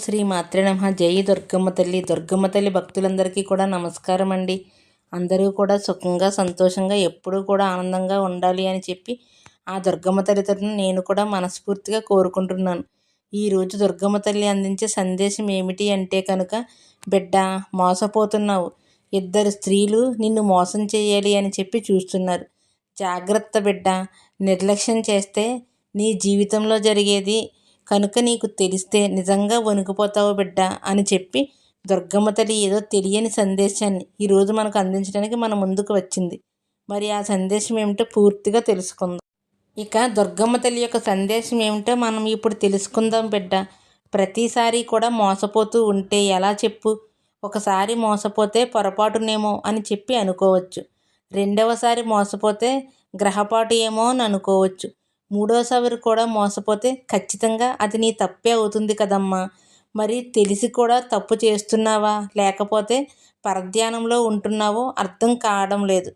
శ్రీ మాత్రే నమః. జై దుర్గమ్మ తల్లి. దుర్గమ్మ తల్లి భక్తులందరికీ కూడా నమస్కారం అండి. అందరూ కూడా సుఖంగా సంతోషంగా ఎప్పుడూ కూడా ఆనందంగా ఉండాలి అని చెప్పి ఆ దుర్గమ్మ తల్లి తరపున నేను కూడా మనస్ఫూర్తిగా కోరుకుంటున్నాను. ఈరోజు దుర్గమ్మ తల్లి అందించే సందేశం ఏమిటి అంటే కనుక, బిడ్డ మోసపోతున్నావు, ఇద్దరు స్త్రీలు నిన్ను మోసం చేయాలి అని చెప్పి చూస్తున్నారు. జాగ్రత్త బిడ్డ, నిర్లక్ష్యం చేస్తే నీ జీవితంలో జరిగేది కనుక నీకు తెలిస్తే నిజంగా వణికిపోతావు బిడ్డ అని చెప్పి దుర్గమ్మ తల్లి ఏదో తెలియని సందేశాన్ని ఈరోజు మనకు అందించడానికి మన ముందుకు వచ్చింది. మరి ఆ సందేశం ఏమిటో పూర్తిగా తెలుసుకుందాం. ఇక దుర్గమ్మ తల్లి యొక్క సందేశం ఏమిటో మనం ఇప్పుడు తెలుసుకుందాం బిడ్డ. ప్రతిసారి కూడా మోసపోతూ ఉంటే ఎలా చెప్పు? ఒకసారి మోసపోతే పొరపాటునేమో అని చెప్పి అనుకోవచ్చు. రెండవసారి మోసపోతే గ్రహపాటు ఏమో అని అనుకోవచ్చు. మూడోసారి కూడా మోసపోతే ఖచ్చితంగా అది నీ తప్పే అవుతుంది కదమ్మా. మరి తెలిసి కూడా తప్పు చేస్తున్నావా, లేకపోతే పరధ్యానంలో ఉంటున్నావో అర్థం కావడం లేదు.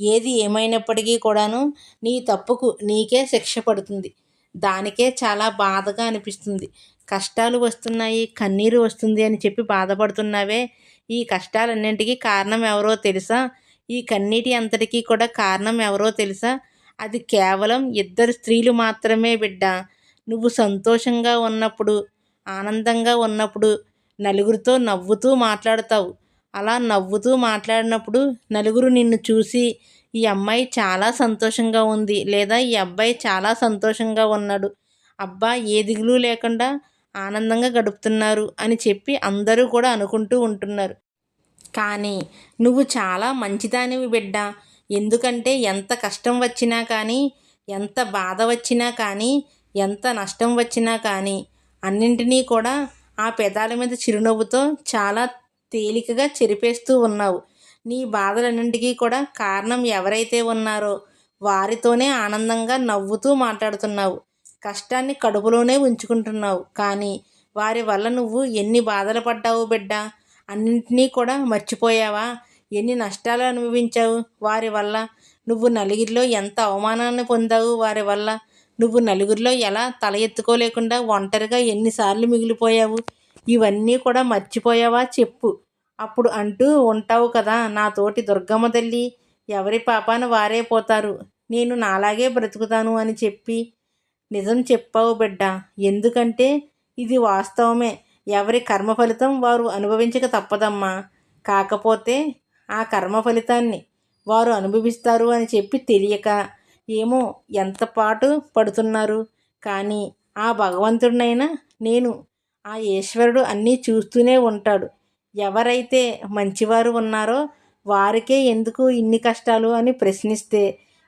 ఏది ఏమైనప్పటికీ కూడాను నీ తప్పుకు నీకే శిక్ష పడుతుంది. దానికే చాలా బాధగా అనిపిస్తుంది. కష్టాలు వస్తున్నాయి, కన్నీరు వస్తుంది అని చెప్పి బాధపడుతున్నావే. ఈ కష్టాలన్నింటికీ కారణం ఎవరో తెలుసా? ఈ కన్నీటి అంతటికీ కూడా కారణం ఎవరో తెలుసా? అది కేవలం ఇద్దరు స్త్రీలు మాత్రమే బిడ్డ. నువ్వు సంతోషంగా ఉన్నప్పుడు, ఆనందంగా ఉన్నప్పుడు నలుగురితో నవ్వుతూ మాట్లాడతావు. అలా నవ్వుతూ మాట్లాడినప్పుడు నలుగురు నిన్ను చూసి ఈ అమ్మాయి చాలా సంతోషంగా ఉంది, లేదా ఈ అబ్బాయి చాలా సంతోషంగా ఉన్నాడు, అబ్బా ఏ దిగులు లేకుండా ఆనందంగా గడుపుతున్నారు అని చెప్పి అందరూ కూడా అనుకుంటూ ఉంటున్నారు. కానీ నువ్వు చాలా మంచిదానివి బిడ్డ. ఎందుకంటే ఎంత కష్టం వచ్చినా కానీ, ఎంత బాధ వచ్చినా కానీ, ఎంత నష్టం వచ్చినా కానీ అన్నింటినీ కూడా ఆ పెదాల మీద చిరునవ్వుతో చాలా తేలికగా చెరిపేస్తూ ఉన్నావు. నీ బాధలన్నింటికీ కూడా కారణం ఎవరైతే ఉన్నారో వారితోనే ఆనందంగా నవ్వుతూ మాట్లాడుతున్నావు. కష్టాన్ని కడుపులోనే ఉంచుకుంటున్నావు. కానీ వారి వల్ల నువ్వు ఎన్ని బాధలు పడ్డావు బిడ్డ. అన్నింటినీ కూడా మర్చిపోయావా? ఎన్ని నష్టాలు అనుభవించావు వారి వల్ల? నువ్వు నలుగురిలో ఎంత అవమానాన్ని పొందావు వారి వల్ల? నువ్వు నలుగురిలో ఎలా తల ఎత్తుకోలేకుండా ఒంటరిగా ఎన్నిసార్లు మిగిలిపోయావు? ఇవన్నీ కూడా మర్చిపోయావా చెప్పు. అప్పుడు అంటూ ఉంటావు కదా, నాతోటి దుర్గమ్మ తల్లి ఎవరి పాపాన వారే పోతారు, నేను నాలాగే బ్రతుకుతాను అని చెప్పి. నిజం చెప్పావు బిడ్డ. ఎందుకంటే ఇది వాస్తవమే. ఎవరి కర్మ ఫలితం వారు అనుభవించక తప్పదమ్మా. కాకపోతే ఆ కర్మ ఫలితాన్ని వారు అనుభవిస్తారు అని చెప్పి తెలియక ఏమో ఎంత పాటు పడుతున్నారు. కానీ ఆ భగవంతుడినైనా నేను, ఆ ఈశ్వరుడు అన్నీ చూస్తూనే ఉంటాడు. ఎవరైతే మంచివారు ఉన్నారో వారికే ఎందుకు ఇన్ని కష్టాలు అని ప్రశ్నిస్తే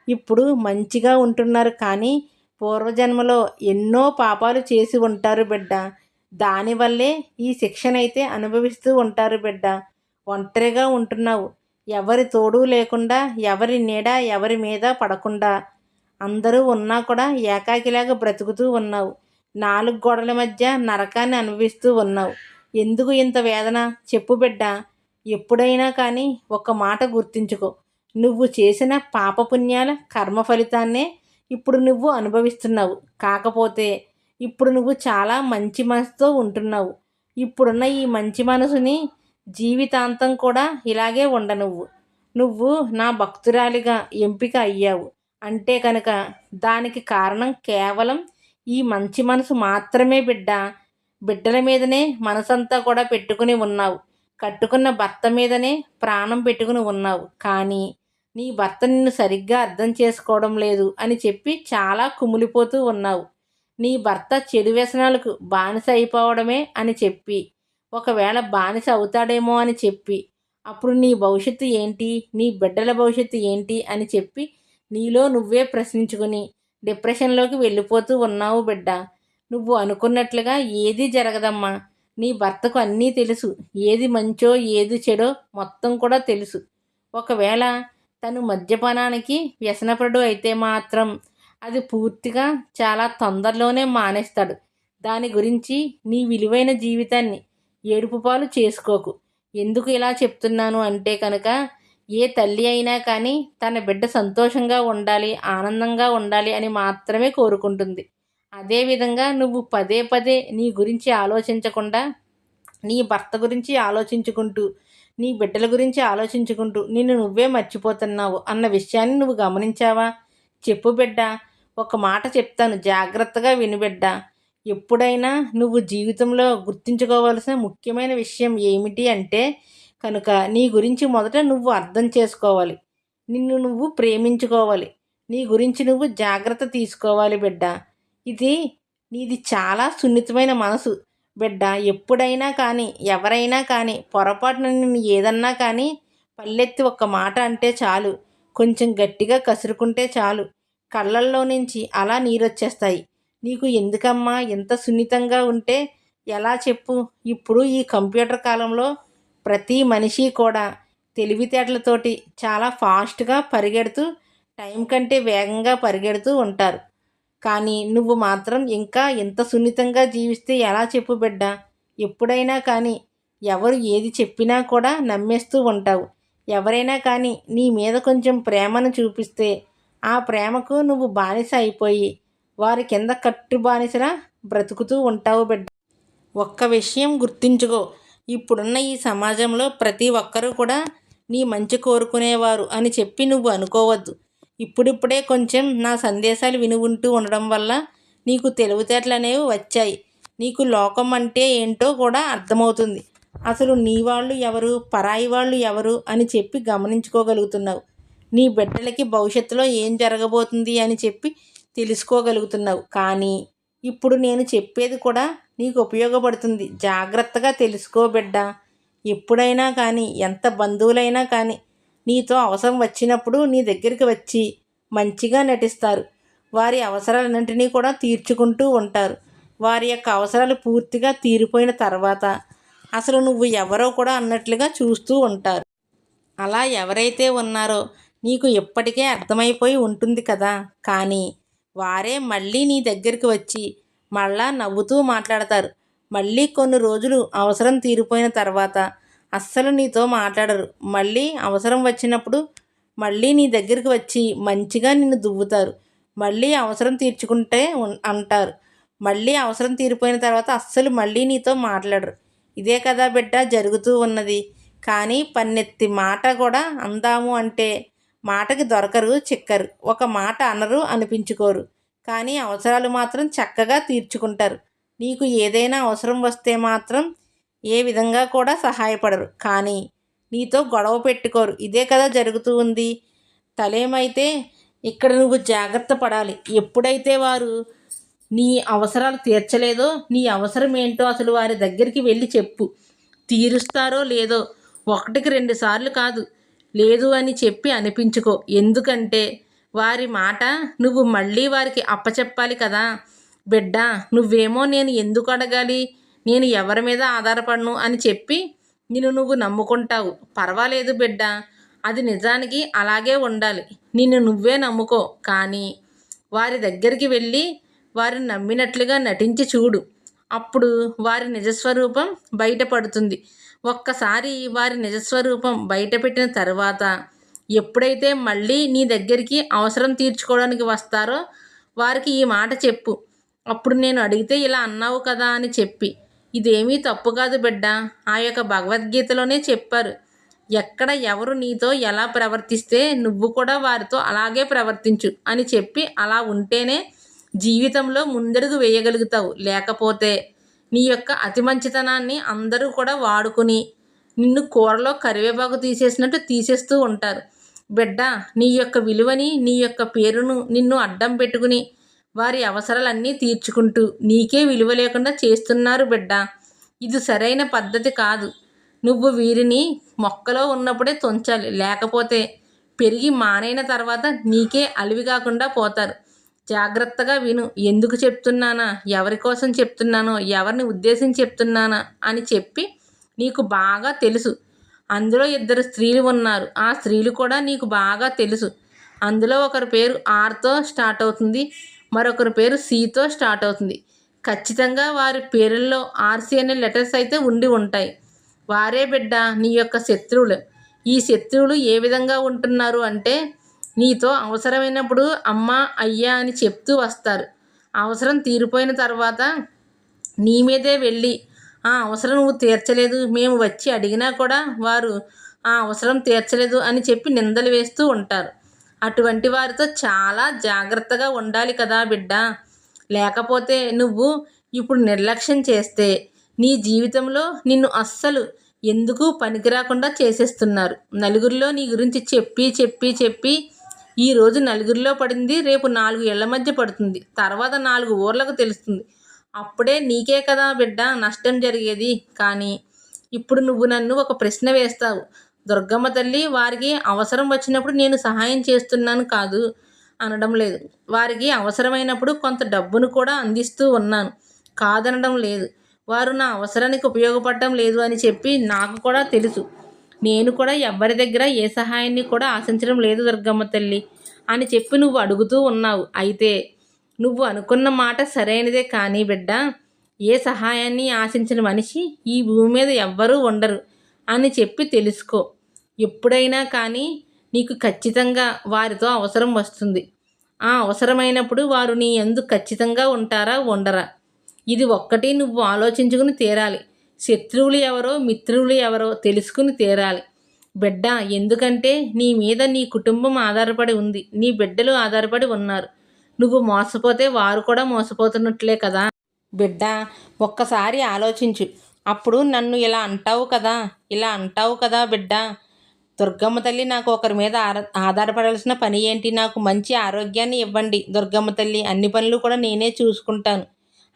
ఇప్పుడు మంచిగా ఉంటున్నారు. కానీ పూర్వజన్మలో ఎన్నో పాపాలు చేసి ఉంటారు బిడ్డ. దానివల్లే ఈ శిక్షనైతే అనుభవిస్తూ ఉంటారు బిడ్డ. ఒంటరిగా ఉంటున్నావు. ఎవరి తోడు లేకుండా, ఎవరి నీడ ఎవరి మీద పడకుండా, అందరూ ఉన్నా కూడా ఏకాకిలాగా బ్రతుకుతూ ఉన్నావు. నాలుగు గోడల మధ్య నరకాన్ని అనుభవిస్తూ ఉన్నావు. ఎందుకు ఇంత వేదన చెప్పు బిడ్డ. ఎప్పుడైనా కానీ ఒక మాట గుర్తుంచుకో. నువ్వు చేసిన పాపపుణ్యాల కర్మ ఫలితాన్నే ఇప్పుడు నువ్వు అనుభవిస్తున్నావు. కాకపోతే ఇప్పుడు నువ్వు చాలా మంచి మనసుతో ఉంటున్నావు. ఇప్పుడున్న ఈ మంచి మనసుని జీవితాంతం కూడా ఇలాగే ఉండనువ్వు. నువ్వు నా భక్తురాలిగా ఎంపిక అయ్యావు అంటే కనుక దానికి కారణం కేవలం ఈ మంచి మనసు మాత్రమే బిడ్డ. బిడ్డల మీదనే మనసంతా కూడా పెట్టుకుని ఉన్నావు. కట్టుకున్న భర్త మీదనే ప్రాణం పెట్టుకుని ఉన్నావు. కానీ నీ భర్త నిన్ను సరిగ్గా అర్థం చేసుకోవడం లేదు అని చెప్పి చాలా కుమిలిపోతూ ఉన్నావు. నీ భర్త చెడు వ్యసనాలకు బానిస అయిపోవడమే అని చెప్పి, ఒకవేళ బానిస అవుతాడేమో అని చెప్పి, అప్పుడు నీ భవిష్యత్తు ఏంటి, నీ బిడ్డల భవిష్యత్తు ఏంటి అని చెప్పి నీలో నువ్వే ప్రశ్నించుకుని డిప్రెషన్లోకి వెళ్ళిపోతూ ఉన్నావు బిడ్డ. నువ్వు అనుకున్నట్లుగా ఏదీ జరగదమ్మా. నీ భర్తకు అన్నీ తెలుసు. ఏది మంచో ఏది చెడో మొత్తం కూడా తెలుసు. ఒకవేళ తను మద్యపానానికి వ్యసనపరుడు అయితే మాత్రం అది పూర్తిగా చాలా తొందరలోనే మానేస్తాడు. దాని గురించి నీ విలువైన జీవితాన్ని ఏడుపుపాలు చేసుకోకు. ఎందుకు ఇలా చెప్తున్నాను అంటే కనుక, ఏ తల్లి అయినా కానీ తన బిడ్డ సంతోషంగా ఉండాలి, ఆనందంగా ఉండాలి అని మాత్రమే కోరుకుంటుంది. అదేవిధంగా నువ్వు పదే పదే నీ గురించి ఆలోచించకుండా నీ భర్త గురించి ఆలోచించుకుంటూ, నీ బిడ్డల గురించి ఆలోచించుకుంటూ నిన్ను నువ్వే మర్చిపోతున్నావు అన్న విషయాన్ని నువ్వు గమనించావా? చెప్పు బిడ్డా. ఒక మాట చెప్తాను, జాగ్రత్తగా విను బిడ్డా. ఎప్పుడైనా నువ్వు జీవితంలో గుర్తుంచుకోవాల్సిన ముఖ్యమైన విషయం ఏమిటి అంటే కనుక నీ గురించి మొదట నువ్వు అర్థం చేసుకోవాలి. నిన్ను నువ్వు ప్రేమించుకోవాలి. నీ గురించి నువ్వు జాగ్రత్త తీసుకోవాలి బిడ్డా. ఇది నీది చాలా సున్నితమైన మనసు బిడ్డ. ఎప్పుడైనా కానీ ఎవరైనా కానీ పొరపాటున నిన్ను ఏదన్నా కానీ పల్లెత్తి ఒక్క మాట అంటే చాలు, కొంచెం గట్టిగా కసురుకుంటే చాలు, కళ్ళల్లో నుంచి అలా నీరొచ్చేస్తాయి. నీకు ఎందుకమ్మా ఇంత సున్నితంగా ఉంటే ఎలా చెప్పు? ఇప్పుడు ఈ కంప్యూటర్ కాలంలో ప్రతి మనిషి కూడా తెలివితేటలతోటి చాలా ఫాస్ట్గా పరిగెడుతూ టైం కంటే వేగంగా పరిగెడుతూ ఉంటారు. కానీ నువ్వు మాత్రం ఇంకా ఎంత సున్నితంగా జీవిస్తే ఎలా చెప్పు బిడ్డ? ఎప్పుడైనా కానీ ఎవరు ఏది చెప్పినా కూడా నమ్మేస్తూ ఉంటావు. ఎవరైనా కానీ నీ మీద కొంచెం ప్రేమను చూపిస్తే ఆ ప్రేమకు నువ్వు బానిస అయిపోయి వారి కింద కట్టు బానిసలా బ్రతుకుతూ ఉంటావు బిడ్డ. ఒక్క విషయం గుర్తుంచుకో, ఇప్పుడున్న ఈ సమాజంలో ప్రతి ఒక్కరూ కూడా నీ మంచి కోరుకునేవారు అని చెప్పి నువ్వు అనుకోవద్దు. ఇప్పుడిప్పుడే కొంచెం నా సందేశాలు వినుకుంటూ ఉండడం వల్ల నీకు తెలివితేటలు అనేవి వచ్చాయి. నీకు లోకం అంటే ఏంటో కూడా అర్థమవుతుంది. అసలు నీ వాళ్ళు ఎవరు, పరాయి వాళ్ళు ఎవరు అని చెప్పి గమనించుకోగలుగుతున్నావు. నీ బిడ్డలకి భవిష్యత్తులో ఏం జరగబోతుంది అని చెప్పి తెలుసుకోగలుగుతున్నావు. కానీ ఇప్పుడు నేను చెప్పేది కూడా నీకు ఉపయోగపడుతుంది. జాగ్రత్తగా తెలుసుకో బిడ్డ. ఎప్పుడైనా కానీ ఎంత బంధువులైనా కానీ నీతో అవసరం వచ్చినప్పుడు నీ దగ్గరికి వచ్చి మంచిగా నటిస్తారు. వారి అవసరాలన్నింటినీ కూడా తీర్చుకుంటూ ఉంటారు. వారి యొక్క అవసరాలు పూర్తిగా తీరిపోయిన తర్వాత అసలు నువ్వు ఎవరో కూడా అన్నట్లుగా చూస్తూ ఉంటారు. అలా ఎవరైతే ఉన్నారో నీకు ఎప్పటికే అర్థమైపోయి ఉంటుంది కదా. కానీ వారే మళ్ళీ నీ దగ్గరికి వచ్చి మళ్ళా నవ్వుతూ మాట్లాడతారు. మళ్ళీ కొన్ని రోజులు అవసరం తీరిపోయిన తర్వాత అస్సలు నీతో మాట్లాడరు. మళ్ళీ అవసరం వచ్చినప్పుడు మళ్ళీ నీ దగ్గరికి వచ్చి మంచిగా నిన్ను దువ్వుతారు. మళ్ళీ అవసరం తీర్చుకుంటే అంటారు. మళ్ళీ అవసరం తీరిపోయిన తర్వాత అస్సలు మళ్ళీ నీతో మాట్లాడరు. ఇదే కదా బిడ్డ జరుగుతూ ఉన్నది. కానీ పన్నెత్తి మాట కూడా అందాము అంటే మాటకి దొరకరు, చిక్కరు. ఒక మాట అనరు, అనిపించుకోరు. కానీ అవసరాలు మాత్రం చక్కగా తీర్చుకుంటారు. నీకు ఏదైనా అవసరం వస్తే మాత్రం ఏ విధంగా కూడా సహాయపడరు. కానీ నీతో గొడవ పెట్టుకోరు. ఇదే కదా జరుగుతూ ఉంది. తలేమైతే ఇక్కడ నువ్వు జాగ్రత్త పడాలి. ఎప్పుడైతే వారు నీ అవసరాలు తీర్చలేదో నీ అవసరం ఏంటో అసలు వారి దగ్గరికి వెళ్ళి చెప్పు. తీరుస్తారో లేదో 1కి 2 సార్లు కాదు, లేదు అని చెప్పి అనిపించుకో. ఎందుకంటే వారి మాట నువ్వు మళ్ళీ వారికి అప్పచెప్పాలి కదా బిడ్డ. నువ్వేమో నేను ఎందుకు అడగాలి, నేను ఎవరి మీద ఆధారపడను అని చెప్పి నిన్ను నువ్వు నమ్ముకుంటావు. పర్వాలేదు బిడ్డ, అది నిజానికి అలాగే ఉండాలి. నిన్ను నువ్వే నమ్ముకో. కానీ వారి దగ్గరికి వెళ్ళి వారిని నమ్మినట్లుగా నటించి చూడు. అప్పుడు వారి నిజస్వరూపం బయటపడుతుంది. ఒక్కసారి వారి నిజస్వరూపం బయటపెట్టిన తర్వాత ఎప్పుడైతే మళ్ళీ నీ దగ్గరికి అవసరం తీర్చుకోవడానికి వస్తారో వారికి ఈ మాట చెప్పు. అప్పుడు నేను అడిగితే ఇలా అన్నావు కదా అని చెప్పి. ఇదేమీ తప్పు కాదు బిడ్డ. ఆ యొక్క భగవద్గీతలోనే చెప్పారు, ఎక్కడ ఎవరు నీతో ఎలా ప్రవర్తిస్తే నువ్వు కూడా వారితో అలాగే ప్రవర్తించు అని చెప్పి. అలా ఉంటేనే జీవితంలో ముందడుగు వేయగలుగుతావు. లేకపోతే నీ యొక్క అతి మంచితనాన్ని అందరూ కూడా వాడుకుని నిన్ను కూరలో కరివేపాకు తీసేసినట్టు తీసేస్తూ ఉంటారు. బిడ్డ, నీ యొక్క విలువని, నీ యొక్క పేరును నిన్ను అడ్డం పెట్టుకుని వారి అవసరాలన్నీ తీర్చుకుంటూ నీకే విలువ లేకుండా చేస్తున్నారు బిడ్డ. ఇది సరైన పద్ధతి కాదు. నువ్వు వీరిని మొక్కలో ఉన్నప్పుడే తుంచాలి. లేకపోతే పెరిగి మానైన తర్వాత నీకే అలివి కాకుండా పోతారు. జాగ్రత్తగా విను. ఎందుకు చెప్తున్నానా, ఎవరి కోసం చెప్తున్నానో, ఎవరిని ఉద్దేశించి చెప్తున్నానా అని చెప్పి నీకు బాగా తెలుసు. అందులో 2 స్త్రీలు ఉన్నారు. ఆ స్త్రీలు కూడా నీకు బాగా తెలుసు. అందులో ఒకరి పేరు ఆర్తో స్టార్ట్ అవుతుంది, మరొకరి పేరు సితో స్టార్ట్ అవుతుంది. ఖచ్చితంగా వారి పేరుల్లో ఆర్సి అనే లెటర్స్ అయితే ఉండి ఉంటాయి. వారే బిడ్డ నీ యొక్క శత్రువులు. ఈ శత్రువులు ఏ విధంగా ఉంటున్నారు అంటే నీతో అవసరమైనప్పుడు అమ్మ, అయ్యా అని చెప్తూ వస్తారు. అవసరం తీరిపోయిన తర్వాత నీ మీదే వెళ్ళి ఆ అవసరం నువ్వు తీర్చలేదు, మేము వచ్చి అడిగినా కూడా వారు ఆ అవసరం తీర్చలేదు అని చెప్పి నిందలు వేస్తూ ఉంటారు. అటువంటి వారితో చాలా జాగ్రత్తగా ఉండాలి కదా బిడ్డ. లేకపోతే నువ్వు ఇప్పుడు నిర్లక్ష్యం చేస్తే నీ జీవితంలో నిన్ను అస్సలు ఎందుకు పనికిరాకుండా చేసేస్తున్నారు. నలుగురిలో నీ గురించి చెప్పి చెప్పి చెప్పి ఈరోజు నలుగురిలో పడింది, రేపు 4 ఏళ్ల మధ్య పడుతుంది, తర్వాత 4 ఊర్లకు తెలుస్తుంది. అప్పుడే నీకే కదా బిడ్డ నష్టం జరిగేది. కానీ ఇప్పుడు నువ్వు నన్ను ఒక ప్రశ్న వేస్తావు. దుర్గమ్మ తల్లి వారికి అవసరం వచ్చినప్పుడు నేను సహాయం చేస్తున్నాను కాదు అనడం లేదు. వారికి అవసరమైనప్పుడు కొంత డబ్బును కూడా అందిస్తూ ఉన్నాను కాదనడం లేదు. వారు నా అవసరానికి ఉపయోగపడడం లేదు అని చెప్పి నాకు కూడా తెలుసు. నేను కూడా ఎవ్వరి దగ్గర ఏ సహాయాన్ని కూడా ఆశించడం లేదు దుర్గమ్మ తల్లి అని చెప్పి నువ్వు అడుగుతూ ఉన్నావు. అయితే నువ్వు అనుకున్న మాట సరైనదే. కానీ బిడ్డ, ఏ సహాయాన్ని ఆశించిన మనిషి ఈ భూమి మీద ఎవ్వరూ ఉండరు అని చెప్పి తెలుసుకో. ఎప్పుడైనా కానీ నీకు ఖచ్చితంగా వారితో అవసరం వస్తుంది. ఆ అవసరమైనప్పుడు వారు నీ యందు ఖచ్చితంగా ఉంటారా ఉండరా, ఇది ఒక్కటి నువ్వు ఆలోచించుకుని తీరాలి. శత్రువులు ఎవరో మిత్రులు ఎవరో తెలుసుకుని తీరాలి బిడ్డ. ఎందుకంటే నీ మీద నీ కుటుంబం ఆధారపడి ఉంది, నీ బిడ్డలు ఆధారపడి ఉన్నారు. నువ్వు మోసపోతే వారు కూడా మోసపోతున్నట్లే కదా బిడ్డ. ఒక్కసారి ఆలోచించు. అప్పుడు నన్ను ఇలా అంటావు కదా బిడ్డ. దుర్గమ్మ తల్లి, నాకు ఒకరి మీద ఆధారపడాల్సిన పని ఏంటి? నాకు మంచి ఆరోగ్యాన్ని ఇవ్వండి దుర్గమ్మ తల్లి, అన్ని పనులు కూడా నేనే చూసుకుంటాను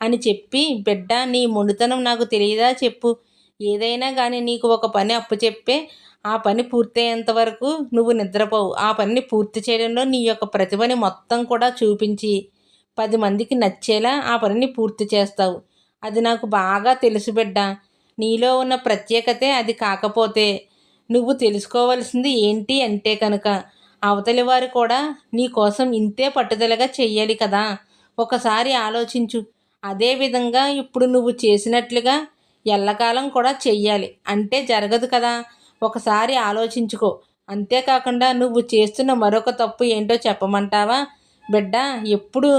అని చెప్పి, బిడ్డ నీ మొండితనం నాకు తెలియదా చెప్పు. ఏదైనా కానీ నీకు ఒక పని అప్పచెప్పే ఆ పని పూర్తయ్యేంత వరకు నువ్వు నిద్రపోవు. ఆ పనిని పూర్తి చేయడంలో నీ యొక్క ప్రతిభని మొత్తం కూడా చూపించి 10 మందికి నచ్చేలా ఆ పనిని పూర్తి చేస్తావు. అది నాకు బాగా తెలుసు బిడ్డ. నీలో ఉన్న ప్రత్యేకతే అది. కాకపోతే నువ్వు తెలుసుకోవాల్సింది ఏంటి అంటే కనుక, అవతలి వారు కూడా నీ కోసం ఇంతే పట్టుదలగా చెయ్యాలి కదా. ఒకసారి ఆలోచించు. అదేవిధంగా ఇప్పుడు నువ్వు చేసినట్లుగా ఎల్లకాలం కూడా చెయ్యాలి అంటే జరగదు కదా. ఒకసారి ఆలోచించుకో. అంతేకాకుండా నువ్వు చేస్తున్న మరొక తప్పు ఏంటో చెప్పమంటావా బిడ్డ? ఎప్పుడు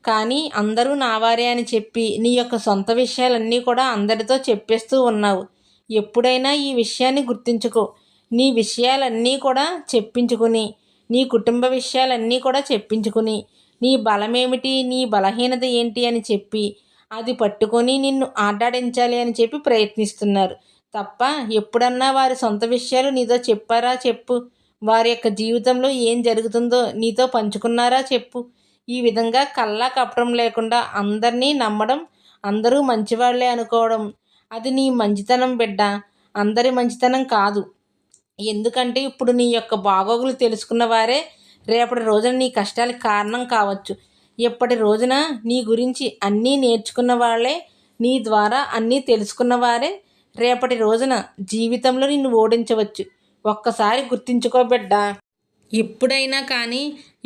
కానీ అందరూ నావారే అని చెప్పి నీ యొక్క సొంత విషయాలన్నీ కూడా అందరితో చెప్పేస్తూ ఉన్నావు. ఎప్పుడైనా ఈ విషయాన్ని గుర్తుంచుకో. నీ విషయాలన్నీ కూడా చెప్పించుకుని, నీ కుటుంబ విషయాలన్నీ కూడా చెప్పించుకుని, నీ బలమేమిటి, నీ బలహీనత ఏంటి అని చెప్పి అది పట్టుకొని నిన్ను ఆటాడించాలి అని చెప్పి ప్రయత్నిస్తున్నారు తప్ప, ఎప్పుడన్నా వారి సొంత విషయాలు నీతో చెప్పారా చెప్పు. వారి యొక్క జీవితంలో ఏం జరుగుతుందో నీతో పంచుకున్నారా చెప్పు. ఈ విధంగా కల్లా కపటం లేకుండా అందరినీ నమ్మడం, అందరూ మంచివాళ్లే అనుకోవడం, అది నీ మంచితనం బిడ్డ, అందరి మంచితనం కాదు. ఎందుకంటే ఇప్పుడు నీ యొక్క బాగోగులు తెలుసుకున్న వారే రేపటి రోజున నీ కష్టాలకు కారణం కావచ్చు. ఇప్పటి రోజున నీ గురించి అన్నీ నేర్చుకున్న వాళ్ళే, నీ ద్వారా అన్నీ తెలుసుకున్న వారే రేపటి రోజున జీవితంలో నిన్ను ఓడించవచ్చు. ఒక్కసారి గుర్తుంచుకో బిడ్డ. ఎప్పుడైనా కానీ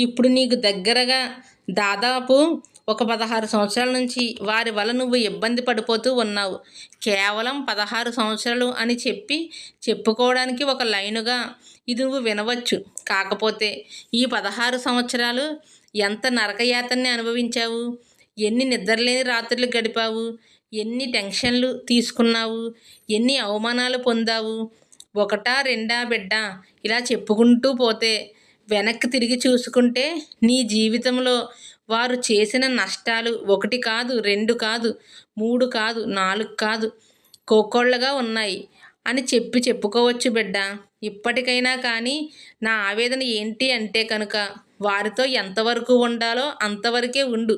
ఇప్పుడు నీకు దగ్గరగా దాదాపు ఒక 16 సంవత్సరాల నుంచి వారి వల్ల నువ్వు ఇబ్బంది పడిపోతూ ఉన్నావు. కేవలం 16 సంవత్సరాలు అని చెప్పుకోవడానికి ఒక లైనుగా ఇది నువ్వు వినవచ్చు. కాకపోతే ఈ 16 సంవత్సరాలు ఎంత నరకయాతన్ని అనుభవించావు, ఎన్ని నిద్రలేని రాత్రులు గడిపావు, ఎన్ని టెన్షన్లు తీసుకున్నావు, ఎన్ని అవమానాలు పొందావు. ఒకటా రెండా బిడ్డ, ఇలా చెప్పుకుంటూ పోతే వెనక్కి తిరిగి చూసుకుంటే నీ జీవితంలో వారు చేసిన నష్టాలు 1 కాదు, 2 కాదు, 3 కాదు, 4 కాదు, కోకొల్లగా ఉన్నాయి అని చెప్పుకోవచ్చు బిడ్డ. ఇప్పటికైనా కానీ నా ఆవేదన ఏంటి అంటే కనుక, వారితో ఎంతవరకు ఉండాలో అంతవరకే ఉండు.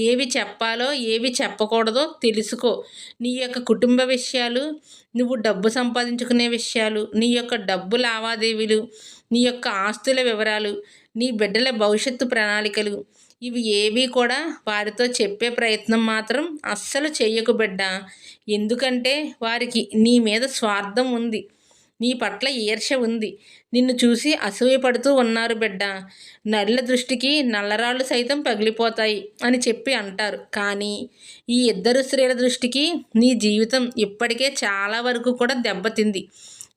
ఏవి చెప్పాలో ఏవి చెప్పకూడదో తెలుసుకో. నీ యొక్క కుటుంబ విషయాలు, నువ్వు డబ్బు సంపాదించుకునే విషయాలు, నీ యొక్క డబ్బు లావాదేవీలు, నీ యొక్క ఆస్తుల వివరాలు, నీ బిడ్డల భవిష్యత్తు ప్రణాళికలు, ఇవి ఏవి కూడా వారితో చెప్పే ప్రయత్నం మాత్రం అస్సలు చెయ్యకు బిడ్డ. ఎందుకంటే వారికి నీ మీద స్వార్థం ఉంది, నీ పట్ల ఈర్ష్య ఉంది, నిన్ను చూసి అసూయపడుతూ ఉన్నారు బిడ్డ. నరుల దృష్టికి నల్లరాళ్ళు సైతం పగిలిపోతాయి అని చెప్పి అంటారు. కానీ ఈ 2 స్త్రీల దృష్టికి నీ జీవితం ఇప్పటికే చాలా వరకు కూడా దెబ్బతింది.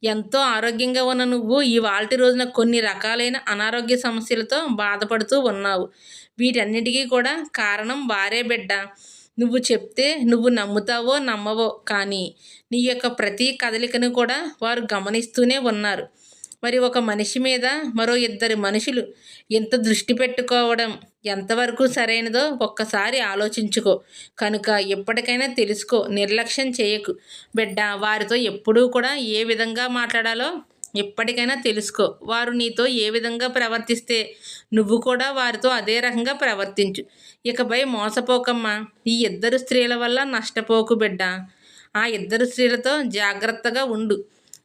ఎంతో ఆరోగ్యంగా ఉన్న నువ్వు ఇవాల్టి రోజున కొన్ని రకాలైన అనారోగ్య సమస్యలతో బాధపడుతూ ఉన్నావు. వీటన్నిటికీ కూడా కారణం వారే బిడ్డ. నువ్వు చెప్తే నువ్వు నమ్ముతావో నమ్మవో కానీ నీ యొక్క ప్రతి కదలికను కూడా వారు గమనిస్తూనే ఉన్నారు. మరి ఒక మనిషి మీద మరో ఇద్దరు మనుషులు ఎంత దృష్టి పెట్టుకోవడం ఎంతవరకు సరైనదో ఒక్కసారి ఆలోచించుకో. కనుక ఎప్పటికైనా తెలుసుకో, నిర్లక్ష్యం చేయకు బిడ్డ. వారితో ఎప్పుడూ కూడా ఏ విధంగా మాట్లాడాలో ఎప్పటికైనా తెలుసుకో. వారు నీతో ఏ విధంగా ప్రవర్తిస్తే నువ్వు కూడా వారితో అదే రకంగా ప్రవర్తించు. ఇకపై మోసపోకమ్మా. ఈ ఇద్దరు స్త్రీల వల్ల నష్టపోకు బిడ్డ. ఆ ఇద్దరు స్త్రీలతో జాగ్రత్తగా ఉండు.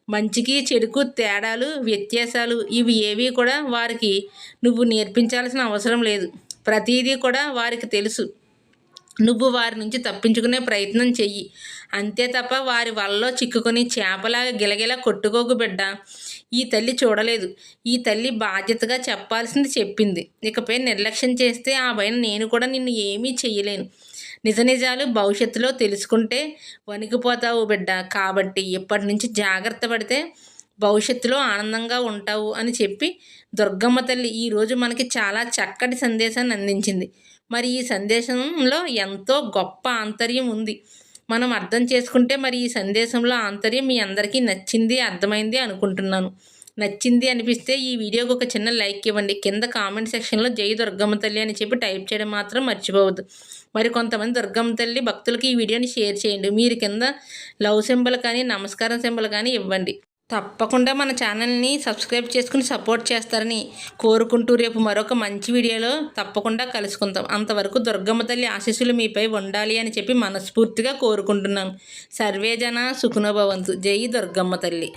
మంచికి చెడుకు తేడాలు, వ్యత్యాసాలు ఇవి ఏవి కూడా వారికి నువ్వు నేర్పించాల్సిన అవసరం లేదు. ప్రతిదీ కూడా వారికి తెలుసు. నువ్వు వారి నుంచి తప్పించుకునే ప్రయత్నం చెయ్యి అంతే తప్ప వారి వలలో చిక్కుకొని చేపలాగా గిలగిలా కొట్టుకోకు బిడ్డ. ఈ తల్లి చూడలేదు. ఈ తల్లి బాధ్యతగా చెప్పాల్సింది చెప్పింది. ఇకపై నిర్లక్ష్యం చేస్తే ఆ పైన నేను కూడా నిన్ను ఏమీ చెయ్యలేను. నిజ నిజాలు భవిష్యత్తులో తెలుసుకుంటే వణికిపోతావు బిడ్డ. కాబట్టి ఇప్పటి నుంచి జాగ్రత్త పడితే భవిష్యత్తులో ఆనందంగా ఉంటావు అని చెప్పి దుర్గమ్మ తల్లి ఈరోజు మనకి చాలా చక్కటి సందేశాన్ని అందించింది. మరి ఈ సందేశంలో ఎంతో గొప్ప ఆంతర్యం ఉంది. మనం అర్థం చేసుకుంటే మరి ఈ సందేశంలో ఆంతర్యం మీ అందరికీ నచ్చింది, అర్థమైంది అనుకుంటున్నాను. నచ్చింది అనిపిస్తే ఈ వీడియోకి ఒక చిన్న లైక్ ఇవ్వండి. కింద కామెంట్ సెక్షన్లో జై దుర్గమ్మ తల్లి అని చెప్పి టైప్ చేయడం మాత్రం మర్చిపోవద్దు. మరి కొంతమంది దుర్గమ్మ తల్లి భక్తులకి ఈ వీడియోని షేర్ చేయండి. మీరు కింద లవ్ సింబల్ కానీ నమస్కారం సింబల్ కానీ ఇవ్వండి. తప్పకుండా మన ఛానల్ని సబ్స్క్రైబ్ చేసుకుని సపోర్ట్ చేస్తారని కోరుకుంటూ రేపు మరొక మంచి వీడియోలో తప్పకుండా కలుసుకుందాం. అంతవరకు దుర్గమ్మ తల్లి ఆశీస్సులు మీపై ఉండాలి అని చెప్పి మనస్ఫూర్తిగా కోరుకుంటున్నాను. సర్వేజన సుఖనోభవంతు. జై దుర్గమ్మ తల్లి.